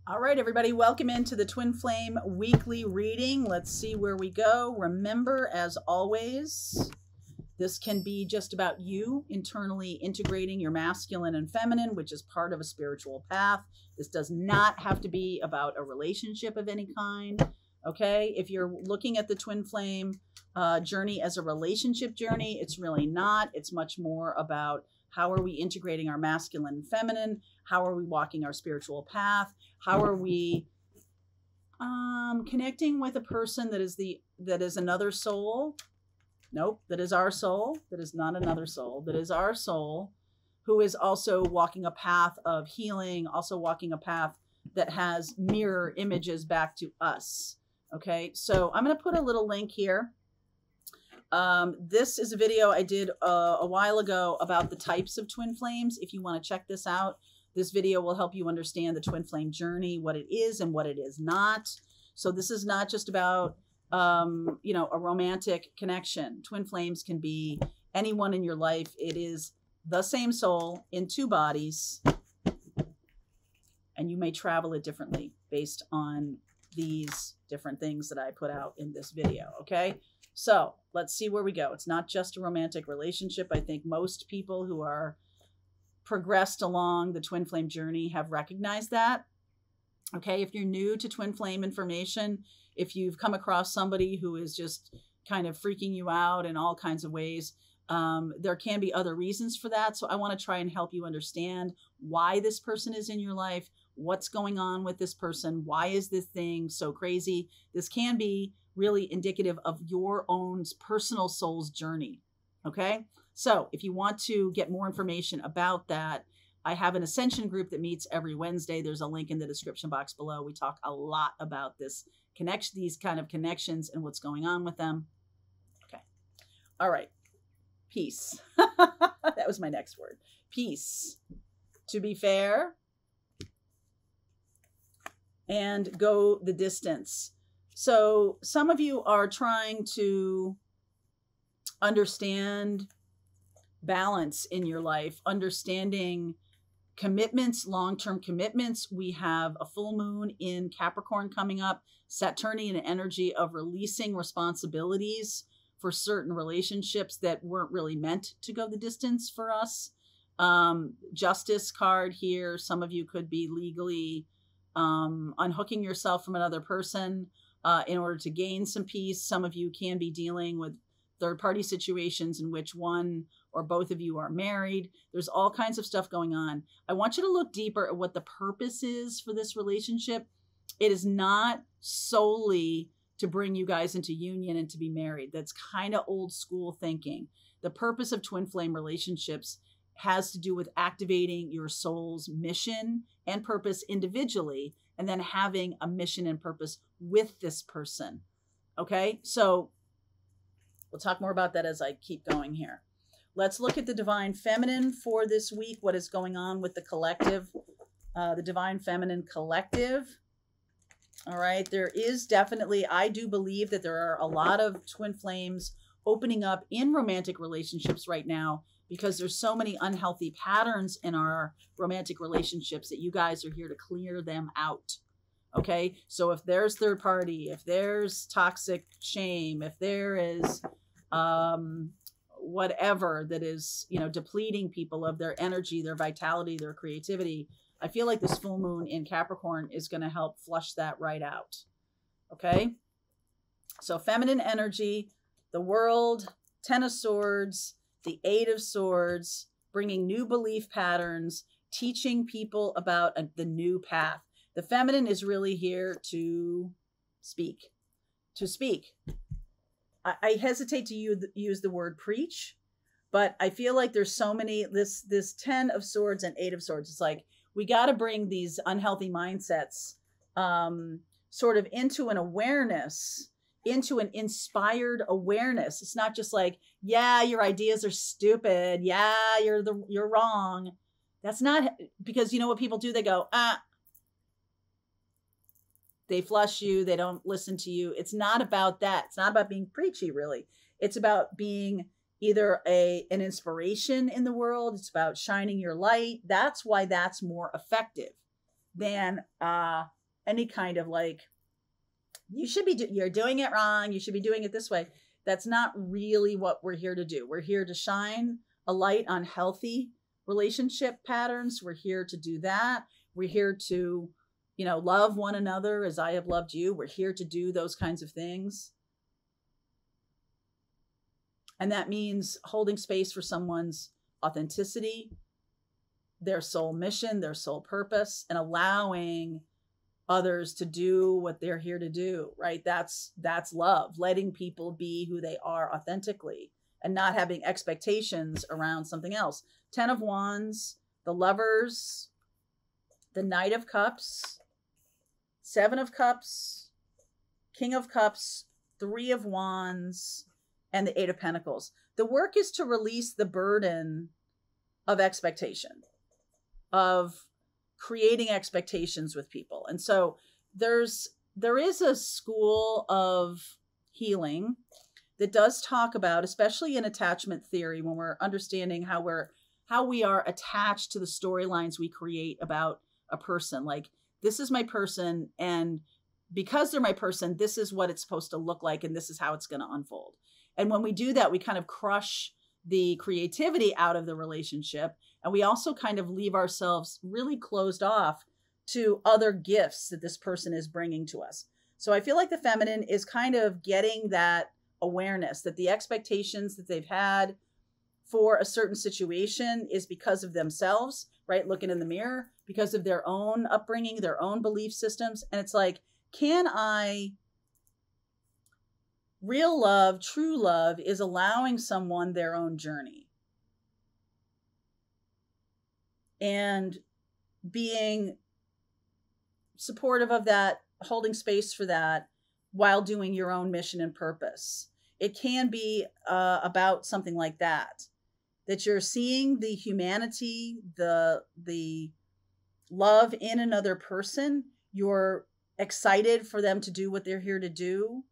All right, everybody, welcome into the Twin Flame weekly reading. Let's see where we go. Remember, as always, this can be just about you internally integrating your masculine and feminine, which is part of a spiritual path. This does not have to be about a relationship of any kind. Okay, if you're looking at the Twin Flame journey as a relationship journey, it's really not. It's much more about how are we integrating our masculine and feminine? How are we walking our spiritual path? How are we connecting with a person that is another soul? Nope, that is our soul. That is not another soul. That is our soul, who is also walking a path of healing, also walking a path that has mirror images back to us. Okay, so I'm going to put a little link here. This is a video I did a while ago about the types of twin flames. If you want to check this out, this video will help you understand the twin flame journey, what it is and what it is not. So this is not just about, a romantic connection. Twin flames can be anyone in your life. It is the same soul in two bodies, and you may travel it differently based on these different things that I put out in this video. Okay. So let's see where we go. It's not just a romantic relationship. I think most people who are progressed along the twin flame journey have recognized that. Okay, if you're new to twin flame information, if you've come across somebody who is just kind of freaking you out in all kinds of ways, there can be other reasons for that. So I want to try and help you understand why this person is in your life, what's going on with this person, why is this thing so crazy? This can be really indicative of your own personal soul's journey. Okay, so if you want to get more information about that, I have an Ascension group that meets every Wednesday. There's a link in the description box below. We talk a lot about these kind of connections and what's going on with them. Okay, all right, peace. That was my next word, peace. To be fair and go the distance. So some of you are trying to understand balance in your life, understanding commitments, long-term commitments. We have a full moon in Capricorn coming up, Saturnian energy of releasing responsibilities for certain relationships that weren't really meant to go the distance for us. Justice card here. Some of you could be legally unhooking yourself from another person in order to gain some peace. Some of you can be dealing with third-party situations in which one or both of you are married. There's all kinds of stuff going on. I want you to look deeper at what the purpose is for this relationship. It is not solely to bring you guys into union and to be married. That's kind of old school thinking. The purpose of twin flame relationships has to do with activating your soul's mission and purpose individually, and then having a mission and purpose with this person. Okay, so we'll talk more about that as I keep going here. Let's look at the Divine Feminine for this week. What is going on with the collective, the Divine Feminine collective? All right, there is definitely, I do believe that there are a lot of twin flames opening up in romantic relationships right now, because there's so many unhealthy patterns in our romantic relationships that you guys are here to clear them out. Okay, so if there's third party, if there's toxic shame, if there is whatever that is, depleting people of their energy, their vitality, their creativity, I feel like this full moon in Capricorn is going to help flush that right out. Okay, so feminine energy, the World, Ten of Swords, the Eight of Swords, bringing new belief patterns, teaching people about the new path. The feminine is really here to speak. To speak. I hesitate to use the word preach, but I feel like there's so many, this 10 of Swords and 8 of Swords. It's like, we got to bring these unhealthy mindsets sort of into an awareness, into an inspired awareness. It's not just like, yeah, your ideas are stupid. Yeah, you're wrong. That's not, because you know what people do? They go, they flush you. They don't listen to you. It's not about that. It's not about being preachy, really. It's about being either an inspiration in the world. It's about shining your light. That's why that's more effective than any kind of like, you're doing it wrong, you should be doing it this way. That's not really what we're here to do. We're here to shine a light on healthy relationship patterns. We're here to do that. We're here to, you know, love one another as I have loved you. We're here to do those kinds of things. And that means holding space for someone's authenticity, their soul mission, their soul purpose, and allowing others to do what they're here to do, right? That's love, letting people be who they are authentically and not having expectations around something else. 10 of Wands, the Lovers, the Knight of Cups, 7 of Cups, King of Cups, 3 of Wands, and the 8 of Pentacles. The work is to release the burden of expectation, of creating expectations with people. And so there is a school of healing that does talk about, especially in attachment theory, when we're understanding how we are attached to the storylines we create about a person. Like, this is my person, and because they're my person, this is what it's supposed to look like, and this is how it's going to unfold. And when we do that, we kind of crush the creativity out of the relationship. And we also kind of leave ourselves really closed off to other gifts that this person is bringing to us. So I feel like the feminine is kind of getting that awareness that the expectations that they've had for a certain situation is because of themselves, right? Looking in the mirror, because of their own upbringing, their own belief systems. And it's like, real love, true love is allowing someone their own journey and being supportive of that, holding space for that while doing your own mission and purpose. It can be about something like that you're seeing the humanity, the love in another person. You're excited for them to do what they're here to do.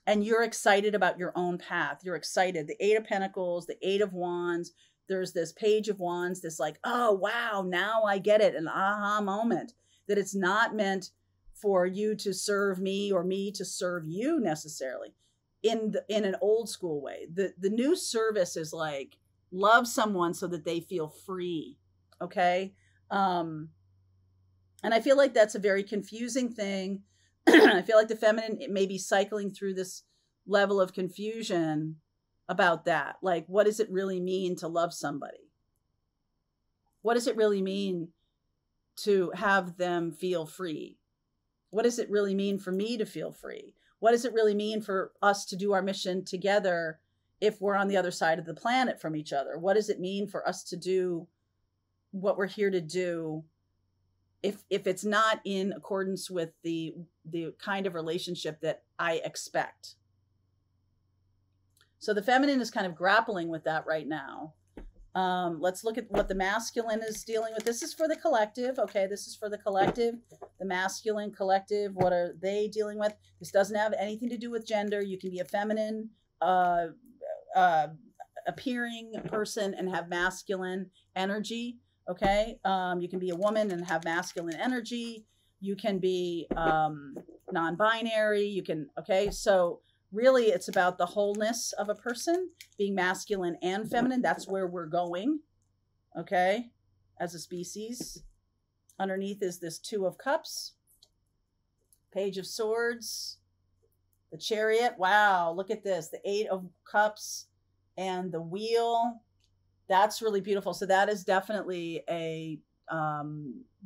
And you're excited about your own path. You're excited. The 8 of Pentacles, the 8 of Wands, there's this Page of Wands, this like, oh, wow, now I get it. An aha moment that it's not meant for you to serve me or me to serve you necessarily in an old school way. The new service is like, love someone so that they feel free. Okay. And I feel like that's a very confusing thing. I feel like the feminine, it may be cycling through this level of confusion about that. Like, what does it really mean to love somebody? What does it really mean to have them feel free? What does it really mean for me to feel free? What does it really mean for us to do our mission together if we're on the other side of the planet from each other? What does it mean for us to do what we're here to do if it's not in accordance with the kind of relationship that I expect? So the feminine is kind of grappling with that right now. Let's look at what the masculine is dealing with. This is for the collective. Okay, this is for the collective, the masculine collective. What are they dealing with? This doesn't have anything to do with gender. You can be a feminine appearing person and have masculine energy. Okay. You can be a woman and have masculine energy. You can be non-binary. You can, okay. So really it's about the wholeness of a person being masculine and feminine. That's where we're going. Okay. As a species. Underneath is this 2 of Cups, Page of Swords, the Chariot. Wow. Look at this. The 8 of Cups and the Wheel. That's really beautiful. So that is definitely a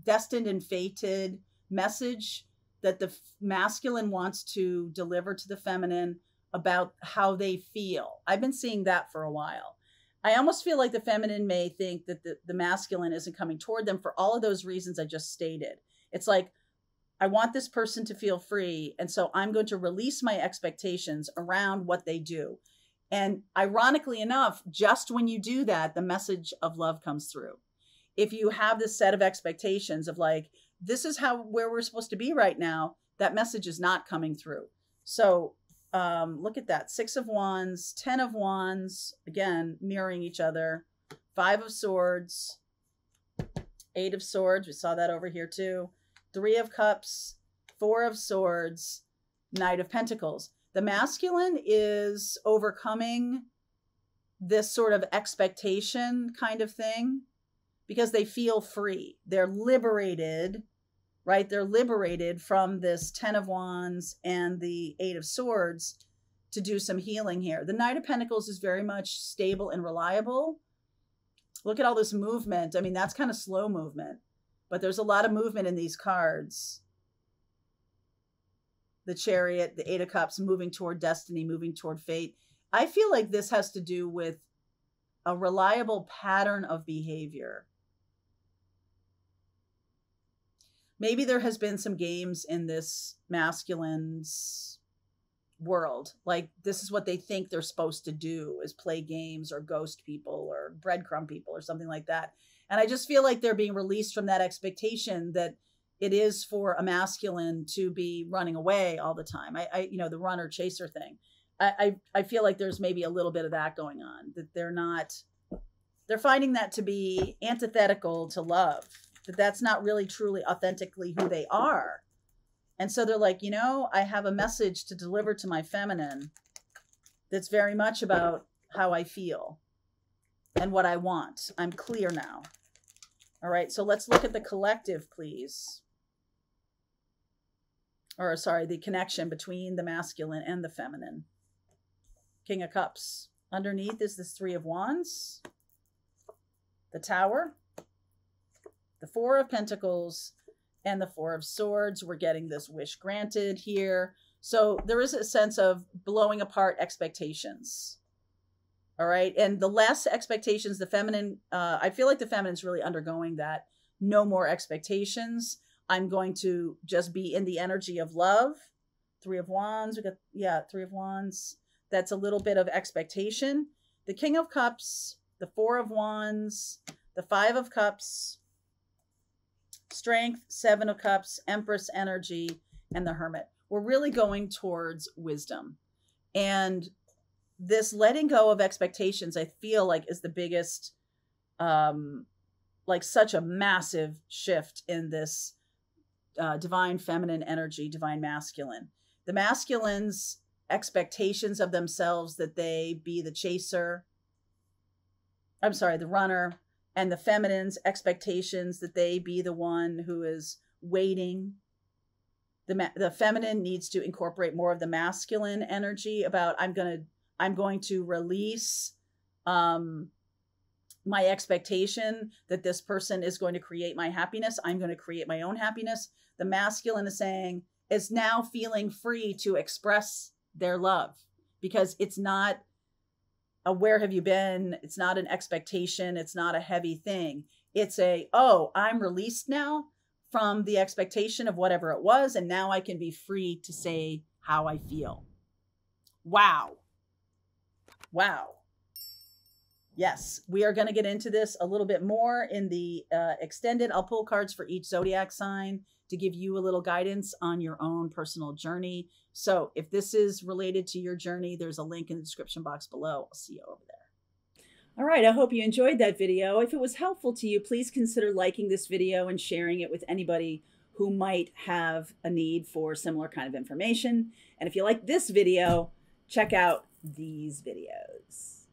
destined and fated message that the masculine wants to deliver to the feminine about how they feel. I've been seeing that for a while. I almost feel like the feminine may think that the masculine isn't coming toward them for all of those reasons I just stated. It's like, I want this person to feel free, and so I'm going to release my expectations around what they do. And ironically enough, just when you do that, the message of love comes through. If you have this set of expectations of like, this is where we're supposed to be right now, that message is not coming through. So look at that. 6 of Wands, 10 of Wands, again, mirroring each other. 5 of Swords, 8 of Swords. We saw that over here too. Three of Cups, Four of Swords, Knight of Pentacles. The masculine is overcoming this sort of expectation kind of thing because they feel free. They're liberated, right? They're liberated from this 10 of Wands and the 8 of Swords to do some healing here. The Knight of Pentacles is very much stable and reliable. Look at all this movement. I mean, that's kind of slow movement, but there's a lot of movement in these cards. The Chariot, the 8 of Cups, moving toward destiny, moving toward fate. I feel like this has to do with a reliable pattern of behavior. Maybe there has been some games in this masculine's world. Like this is what they think they're supposed to do, is play games or ghost people or breadcrumb people or something like that. And I just feel like they're being released from that expectation that it is for a masculine to be running away all the time. You know, the runner chaser thing. I feel like there's maybe a little bit of that going on, that they're finding that to be antithetical to love, that that's not really truly authentically who they are. And so they're like, you know, I have a message to deliver to my feminine that's very much about how I feel and what I want. I'm clear now. All right, so let's look at the collective, please. Or sorry, the connection between the masculine and the feminine. King of Cups. Underneath is this 3 of Wands, the Tower, the 4 of Pentacles, and the 4 of Swords. We're getting this wish granted here. So there is a sense of blowing apart expectations. All right. And the less expectations, the feminine, I feel like the feminine's really undergoing that. No more expectations. I'm going to just be in the energy of love. 3 of Wands. We got, yeah, 3 of Wands. That's a little bit of expectation. The King of Cups, the 4 of Wands, the 5 of Cups, Strength, 7 of Cups, Empress energy, and the Hermit. We're really going towards wisdom. And this letting go of expectations, I feel like, is the biggest, like such a massive shift in this divine feminine energy, divine masculine. The masculine's expectations of themselves that they be the chaser, the runner, and the feminine's expectations that they be the one who is waiting. The feminine needs to incorporate more of the masculine energy about I'm going to release my expectation that this person is going to create my happiness. I'm going to create my own happiness. The masculine is now feeling free to express their love, because it's not a where have you been? It's not an expectation. It's not a heavy thing. It's oh, I'm released now from the expectation of whatever it was. And now I can be free to say how I feel. Wow. Wow. Yes, we are going to get into this a little bit more in the extended. I'll pull cards for each zodiac sign to give you a little guidance on your own personal journey. So if this is related to your journey, there's a link in the description box below. I'll see you over there. All right, I hope you enjoyed that video. If it was helpful to you, please consider liking this video and sharing it with anybody who might have a need for similar kind of information. And if you like this video, check out these videos.